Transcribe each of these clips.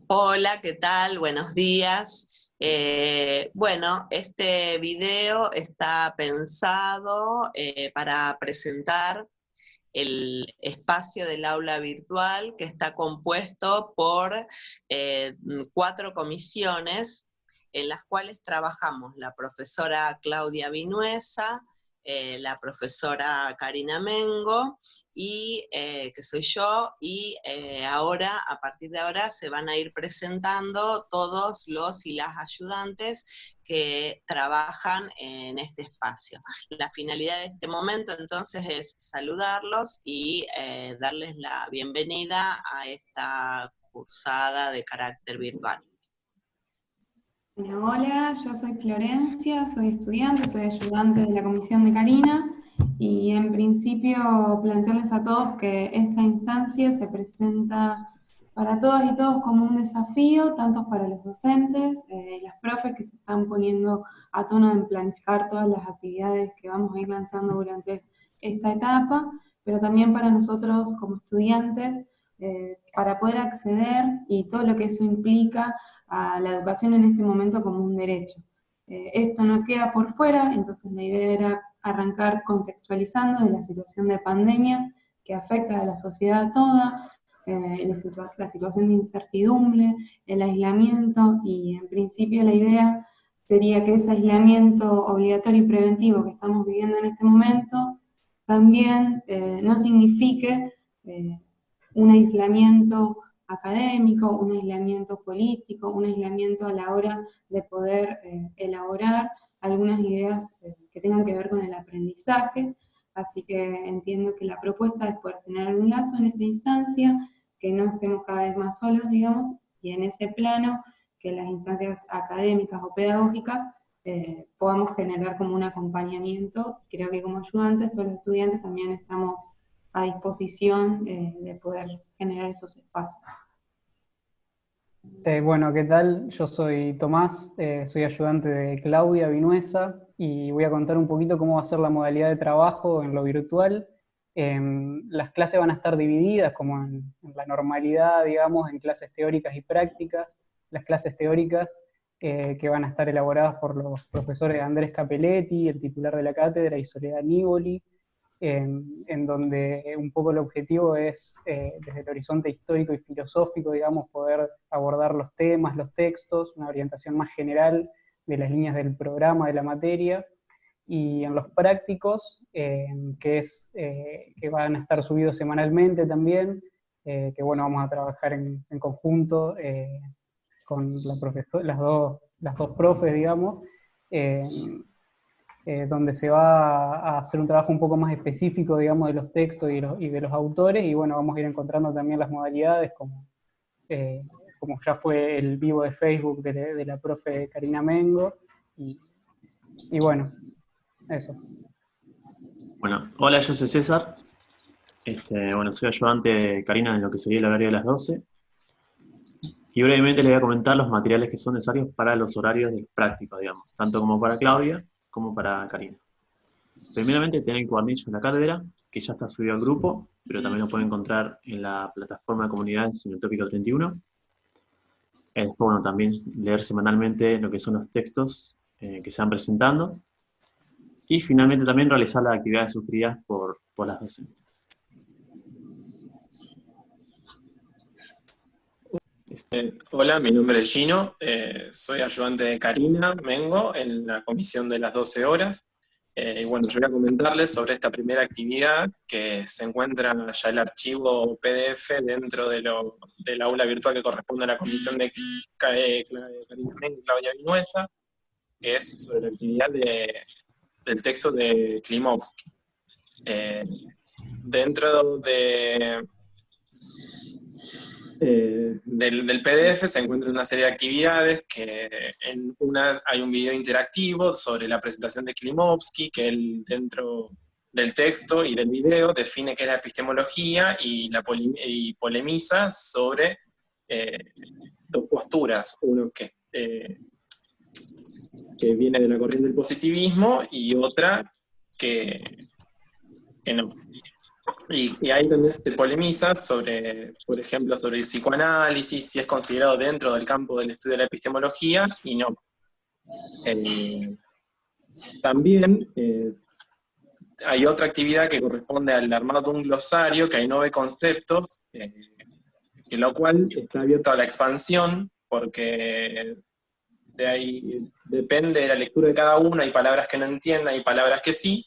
Hola, ¿qué tal? Buenos días. Bueno, este video está pensado para presentar el espacio del aula virtual que está compuesto por 4 comisiones en las cuales trabajamos la profesora Claudia Vinuesa, la profesora Karina Mengo, y que soy yo, y ahora, a partir de ahora, se van a ir presentando todos los y las ayudantes que trabajan en este espacio. La finalidad de este momento entonces es saludarlos y darles la bienvenida a esta cursada de carácter virtual. Bueno, hola, yo soy Florencia, soy estudiante, soy ayudante de la comisión de Karina y en principio plantearles a todos que esta instancia se presenta para todas y todos como un desafío, tanto para los docentes, las profes que se están poniendo a tono en planificar todas las actividades que vamos a ir lanzando durante esta etapa, pero también para nosotros como estudiantes, para poder acceder y todo lo que eso implica a la educación en este momento como un derecho. Esto no queda por fuera, entonces la idea era arrancar contextualizando de la situación de pandemia que afecta a la sociedad toda, la situación de incertidumbre, el aislamiento, y en principio la idea sería que ese aislamiento obligatorio y preventivo que estamos viviendo en este momento también no signifique un aislamiento académico, un aislamiento político, un aislamiento a la hora de poder elaborar algunas ideas que tengan que ver con el aprendizaje. Así que entiendo que la propuesta es poder tener un lazo en esta instancia, que no estemos cada vez más solos, digamos, y en ese plano que las instancias académicas o pedagógicas podamos generar como un acompañamiento. Creo que como ayudantes, todos los estudiantes también estamos a disposición de poder generar esos espacios. Bueno, ¿qué tal? Yo soy Tomás, soy ayudante de Claudia Vinuesa y voy a contar un poquito cómo va a ser la modalidad de trabajo en lo virtual. Las clases van a estar divididas como en la normalidad, digamos, en clases teóricas y prácticas. Las clases teóricas que van a estar elaboradas por los profesores Andrés Capelletti, el titular de la cátedra, y Soledad Nívoli, en donde un poco el objetivo es, desde el horizonte histórico y filosófico, digamos, poder abordar los temas, los textos, una orientación más general de las líneas del programa, de la materia, y en los prácticos, que van a estar subidos semanalmente también, que bueno, vamos a trabajar en conjunto con las dos profes, digamos, donde se va a hacer un trabajo un poco más específico, digamos, de los textos y de los autores, y bueno, vamos a ir encontrando también las modalidades, como ya fue el vivo de Facebook de la profe Karina Mengo, y bueno, eso. Bueno, hola, yo soy César. Bueno, soy ayudante de Karina en lo que sería el horario de las 12. Y brevemente les voy a comentar los materiales que son necesarios para los horarios de prácticos, digamos, tanto como para Claudia como para Karina. Primeramente tienen el cuadernillo en la cátedra, que ya está subido al grupo, pero también lo pueden encontrar en la plataforma de comunidades en el tópico 31. Después, bueno, también leer semanalmente lo que son los textos que se van presentando. Y finalmente también realizar las actividades sugeridas por las docentes. Hola, mi nombre es Gino, soy ayudante de Karina Mengo en la comisión de las 12 horas. Y bueno, yo voy a comentarles sobre esta primera actividad que se encuentra ya el archivo PDF dentro del aula virtual que corresponde a la comisión de Karina Mengo y Claudia Vinuesa, que es sobre la actividad del texto de Klimovsky. Dentro del PDF se encuentra una serie de actividades que en una hay un video interactivo sobre la presentación de Klimovsky, que él dentro del texto y del video define qué es la epistemología y polemiza sobre dos posturas, uno que viene de la corriente del positivismo y otra que no. Y ahí también se polemiza sobre, por ejemplo, sobre el psicoanálisis, si es considerado dentro del campo del estudio de la epistemología y no. También hay otra actividad que corresponde al armado de un glosario, que hay 9 conceptos, en lo cual está abierto a la expansión, porque de ahí depende de la lectura de cada uno, hay palabras que no entiendan, hay palabras que sí,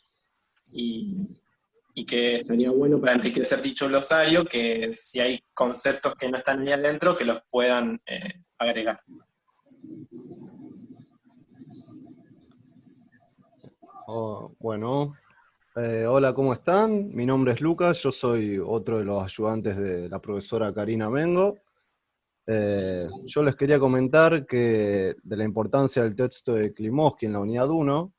y que estaría bueno para enriquecer dicho glosario, que si hay conceptos que no están ahí adentro, que los puedan agregar. Bueno, hola, ¿cómo están? Mi nombre es Lucas, yo soy otro de los ayudantes de la profesora Karina Mengo. Yo les quería comentar que de la importancia del texto de Klimovsky en la unidad 1,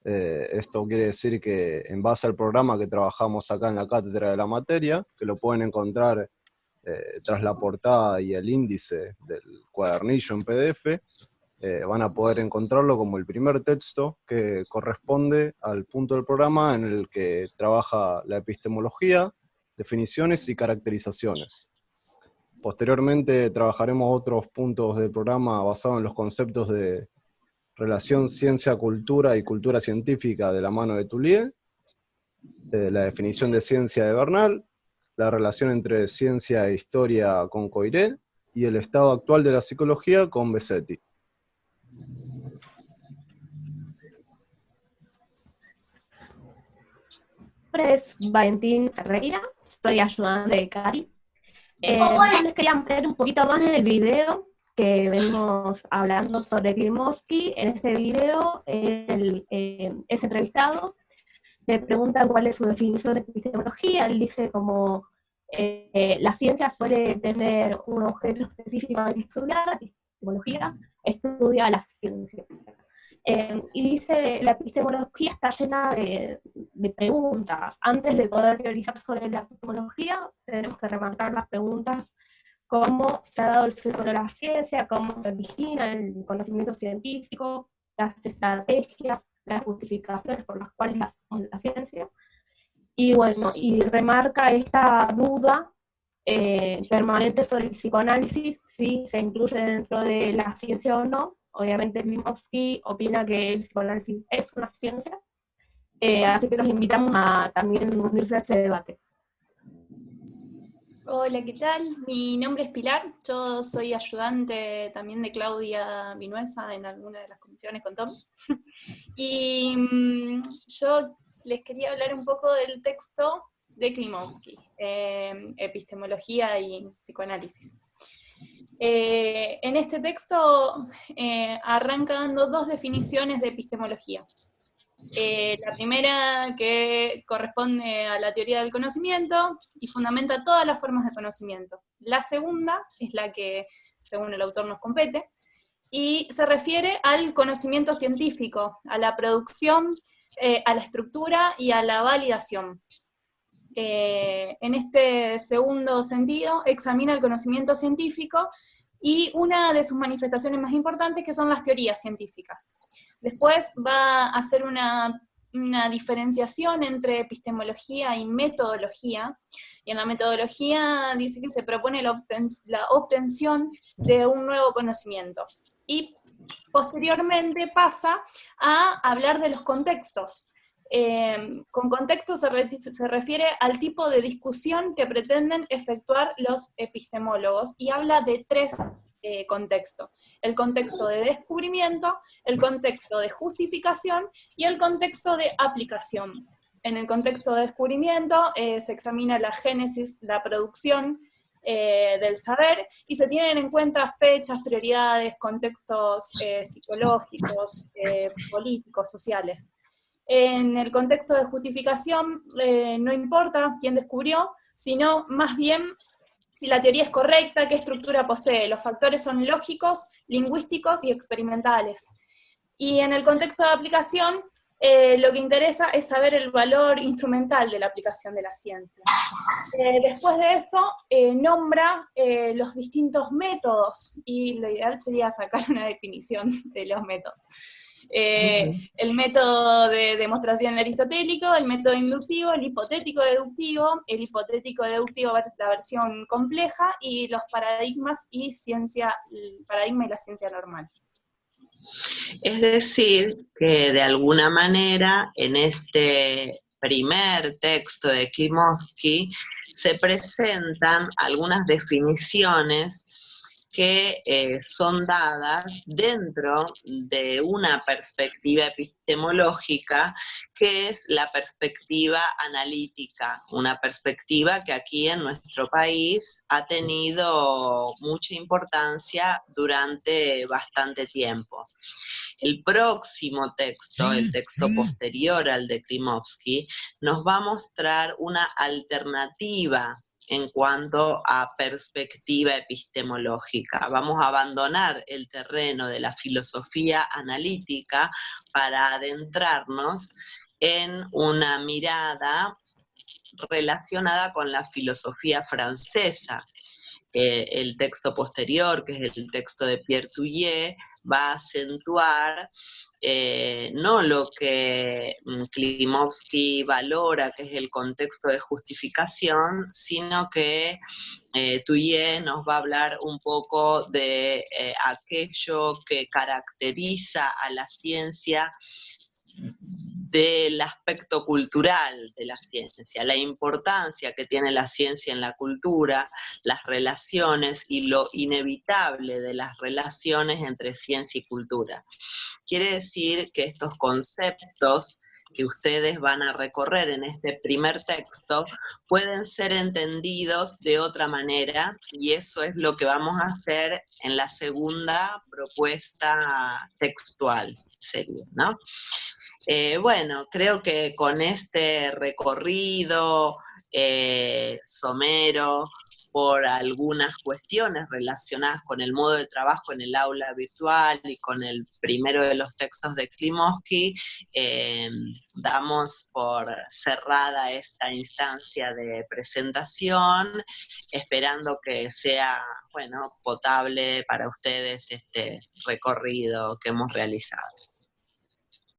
esto quiere decir que en base al programa que trabajamos acá en la cátedra de la materia, que lo pueden encontrar tras la portada y el índice del cuadernillo en PDF, van a poder encontrarlo como el primer texto que corresponde al punto del programa en el que trabaja la epistemología, definiciones y caracterizaciones. Posteriormente trabajaremos otros puntos del programa basados en los conceptos de relación ciencia-cultura y cultura científica de la mano de Toulier, la definición de ciencia de Bernal, la relación entre ciencia e historia con Coiré, y el estado actual de la psicología con Besetti. Mi nombre es Valentín Ferreira, soy ayudante de Cari. Yo les quería ampliar un poquito más en el video que venimos hablando sobre Klimovsky. En este video él es entrevistado, le preguntan cuál es su definición de epistemología. Él dice como la ciencia suele tener un objeto específico al que estudiar, la epistemología estudia la ciencia. Y dice, la epistemología está llena de preguntas. Antes de poder teorizar sobre la epistemología, tenemos que remarcar las preguntas: cómo se ha dado el fenómeno de la ciencia, cómo se origina el conocimiento científico, las estrategias, las justificaciones por las cuales hacemos la ciencia. Y bueno, y remarca esta duda permanente sobre el psicoanálisis, si se incluye dentro de la ciencia o no. Obviamente Klimovsky opina que el psicoanálisis es una ciencia, así que los invitamos a también unirse a este debate. Hola, ¿qué tal? Mi nombre es Pilar, yo soy ayudante también de Claudia Vinuesa en alguna de las comisiones con Tom. Y yo les quería hablar un poco del texto de Klimovsky, Epistemología y Psicoanálisis. En este texto arranca dando 2 definiciones de epistemología. La primera, que corresponde a la teoría del conocimiento y fundamenta todas las formas de conocimiento. La segunda es la que, según el autor, nos compete, y se refiere al conocimiento científico, a la producción, a la estructura y a la validación. En este segundo sentido, examina el conocimiento científico y una de sus manifestaciones más importantes, que son las teorías científicas. Después va a hacer una diferenciación entre epistemología y metodología, y en la metodología dice que se propone la obtención de un nuevo conocimiento. Y posteriormente pasa a hablar de los contextos. Con contexto se refiere al tipo de discusión que pretenden efectuar los epistemólogos, y habla de 3 contextos: el contexto de descubrimiento, el contexto de justificación y el contexto de aplicación. En el contexto de descubrimiento se examina la génesis, la producción del saber, y se tienen en cuenta fechas, prioridades, contextos psicológicos, políticos, sociales. En el contexto de justificación no importa quién descubrió, sino más bien si la teoría es correcta, qué estructura posee. Los factores son lógicos, lingüísticos y experimentales. Y en el contexto de aplicación, lo que interesa es saber el valor instrumental de la aplicación de la ciencia. Después de eso, nombra los distintos métodos, y lo ideal sería sacar una definición de los métodos. El método de demostración aristotélico, el método inductivo, el hipotético deductivo va a ser la versión compleja, y los paradigmas y el paradigma y la ciencia normal. Es decir, que de alguna manera en este primer texto de Klimovsky se presentan algunas definiciones que son dadas dentro de una perspectiva epistemológica, que es la perspectiva analítica, una perspectiva que aquí en nuestro país ha tenido mucha importancia durante bastante tiempo. El próximo texto, el texto posterior al de Klimovsky, nos va a mostrar una alternativa en cuanto a perspectiva epistemológica. Vamos a abandonar el terreno de la filosofía analítica para adentrarnos en una mirada relacionada con la filosofía francesa. El texto posterior, que es el texto de Pierre Touillet, va a acentuar no lo que Klimovsky valora, que es el contexto de justificación, sino que Touillet nos va a hablar un poco de aquello que caracteriza a la ciencia, del aspecto cultural de la ciencia, la importancia que tiene la ciencia en la cultura, las relaciones y lo inevitable de las relaciones entre ciencia y cultura. Quiere decir que estos conceptos que ustedes van a recorrer en este primer texto pueden ser entendidos de otra manera, y eso es lo que vamos a hacer en la segunda propuesta textual, sería, ¿no? Bueno, creo que con este recorrido somero por algunas cuestiones relacionadas con el modo de trabajo en el aula virtual y con el primero de los textos de Klimovsky, damos por cerrada esta instancia de presentación, esperando que sea, bueno, potable para ustedes este recorrido que hemos realizado.